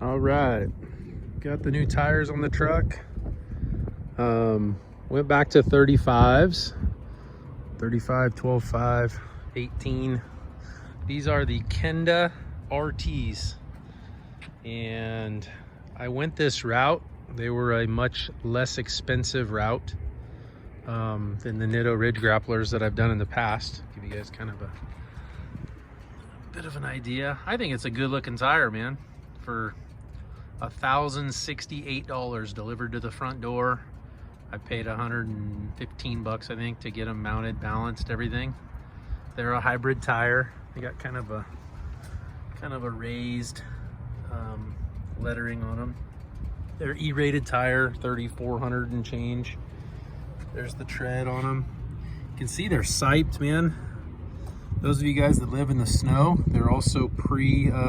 All right, got the new tires on the truck. Went back to 35s, 35, 12.5, 18. These are the Kendra RTs, and I went this route. They were a much less expensive route than the Nitto Ridge grapplers that I've done in the past. Give you guys kind of a bit of an idea. I think it's a good looking tire, man. For $1,068 delivered to the front door. I paid 115 bucks, I think, to get them mounted, balanced, everything. They're a hybrid tire. They got kind of a raised lettering on them. They're E-rated tire, 3,400 and change. There's the tread on them. You can see they're siped, man. Those of you guys that live in the snow, they're also pre-drilled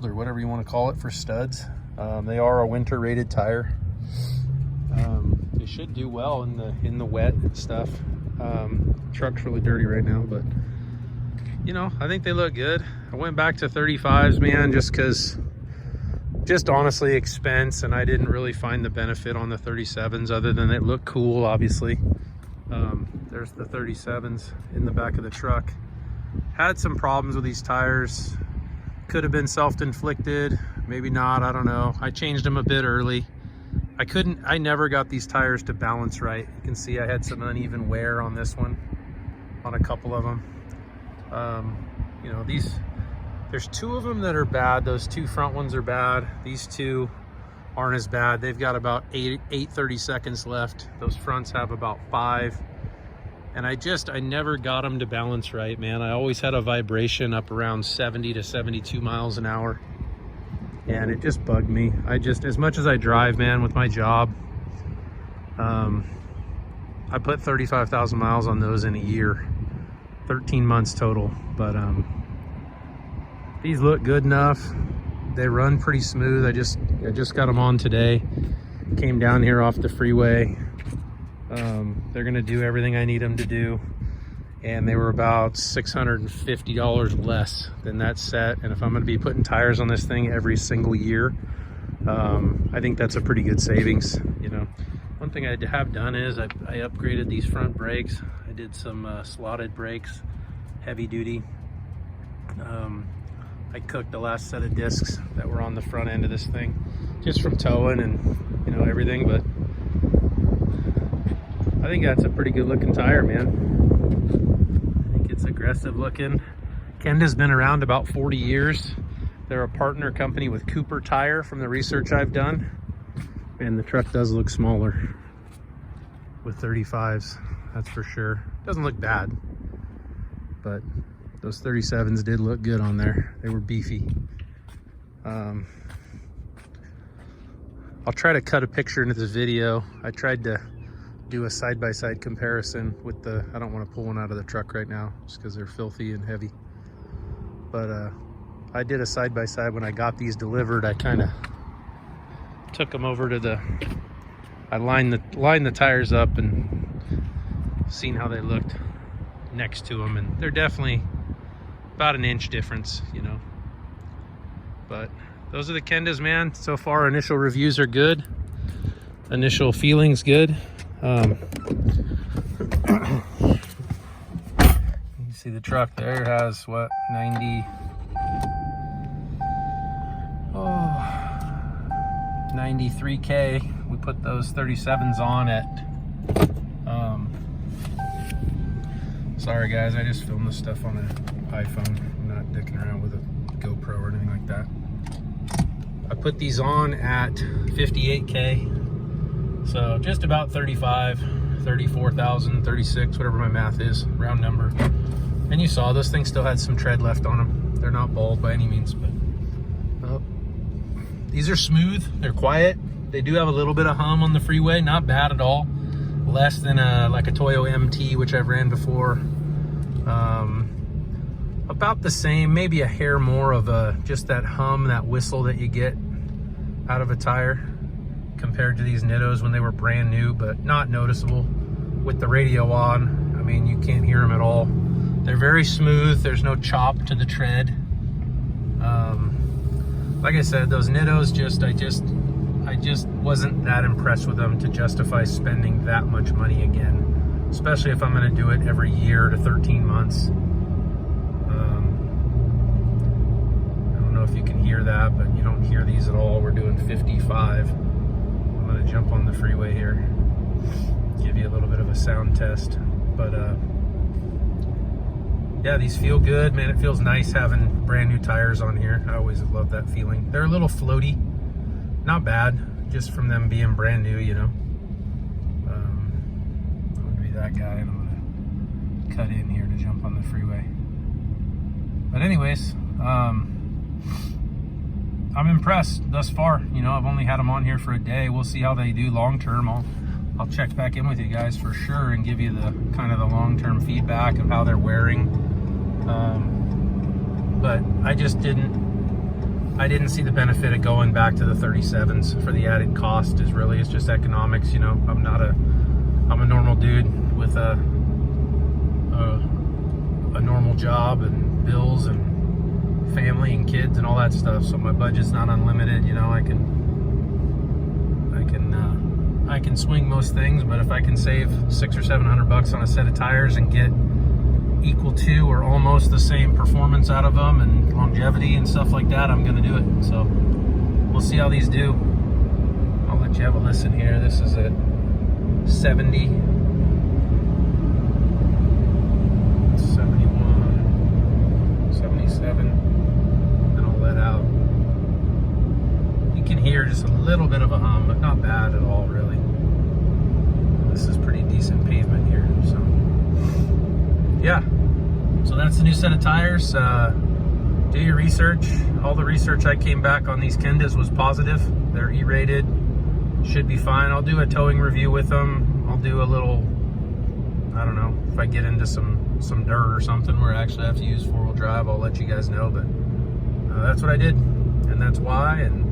or whatever you want to call it for studs. They are a winter rated tire. They should do well in the wet and stuff. Truck's really dirty right now, but you know, I think they look good. I went back to 35s, man, just honestly expense, and I didn't really find the benefit on the 37s other than it looked cool, obviously. There's the 37s in the back of the truck. Had some problems with these tires. Could have been self-inflicted, maybe not, I don't know. I changed them a bit early. I never got these tires to balance right. You can see I had some uneven wear on this one, on a couple of them. You know, there's two of them that are bad. Those two front ones are bad. These two aren't as bad. They've got about 830 seconds left. Those fronts have about 5. And I never got them to balance right, man. I always had a vibration up around 70 to 72 miles an hour. And it just bugged me. As much as I drive, man, with my job, I put 35,000 miles on those in a year, 13 months total. But these look good enough. They run pretty smooth. I just got them on today. Came down here off the freeway. They're gonna do everything I need them to do, and they were about $650 less than that set. And if I'm gonna be putting tires on this thing every single year, I think that's a pretty good savings. You know, one thing I have done is I upgraded these front brakes. I did some slotted brakes, heavy duty. I cooked the last set of discs that were on the front end of this thing just from towing and, you know, everything. But I think that's a pretty good looking tire, man. I think it's aggressive looking. Kenda's been around about 40 years. They're a partner company with Cooper Tire from the research I've done. And the truck does look smaller with 35s, that's for sure. Doesn't look bad, but those 37s did look good on there. They were beefy. I'll try to cut a picture into this video. I tried to do a side-by-side comparison with I don't want to pull one out of the truck right now just because they're filthy and heavy. But I did a side-by-side when I got these delivered. I kind of took them over to I lined the tires up and seen how they looked next to them, and they're definitely about an inch difference, you know. But those are the Kendas, man. So far, initial reviews are good. Initial feelings good. You see the truck there has what, 93K. We put those 37s on at sorry guys, I just filmed this stuff on an iPhone. I'm not dicking around with a GoPro or anything like that. I put these on at 58K. So just about 34,000, 36, whatever my math is, round number. And you saw those things still had some tread left on them. They're not bald by any means, but these are smooth. They're quiet. They do have a little bit of hum on the freeway, not bad at all. Less than like a Toyo MT, which I've ran before. About the same, maybe a hair more of just that hum, that whistle that you get out of a tire compared to these Nittos when they were brand new, but not noticeable. With the radio on, I mean, you can't hear them at all. They're very smooth. There's no chop to the tread. Like I said, those Nittos, I just wasn't that impressed with them to justify spending that much money again, especially if I'm going to do it every year to 13 months. I don't know if you can hear that, but you don't hear these at all. We're doing 55. I'm going to jump on the freeway here, give you a little bit of a sound test. But yeah, these feel good, man. It feels nice having brand new tires on here. I always love that feeling. They're a little floaty, not bad, just from them being brand new, you know. I'm gonna be that guy, and I'm gonna cut in here to jump on the freeway. But anyways, I'm impressed thus far. You know, I've only had them on here for a day. We'll see how they do long term. I'll check back in with you guys for sure and give you the kind of the long-term feedback of how they're wearing. But I didn't see the benefit of going back to the 37s for the added cost. It's just economics, you know. I'm a normal dude with a normal job and bills and family and kids and all that stuff. So my budget's not unlimited, you know. I can swing most things, but if I can save $600 or $700 on a set of tires and get equal to or almost the same performance out of them and longevity and stuff like that, I'm gonna do it. So we'll see how these do. I'll let you have a listen here. This is at 70, 71, 77, and I'll let out. You can hear just a little bit of a hum, but not bad at all, really. This is pretty decent pavement here, so yeah. So that's the new set of tires. Do your research. All the research I came back on these Kendas was positive. They're E-rated, should be fine. I'll do a towing review with them. I'll do a little, I don't know, if I get into some dirt or something where I actually have to use four-wheel drive, I'll let you guys know. But that's what I did, and that's why, and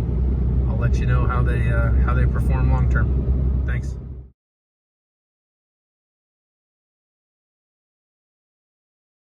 I'll let you know how they perform long term. Thanks.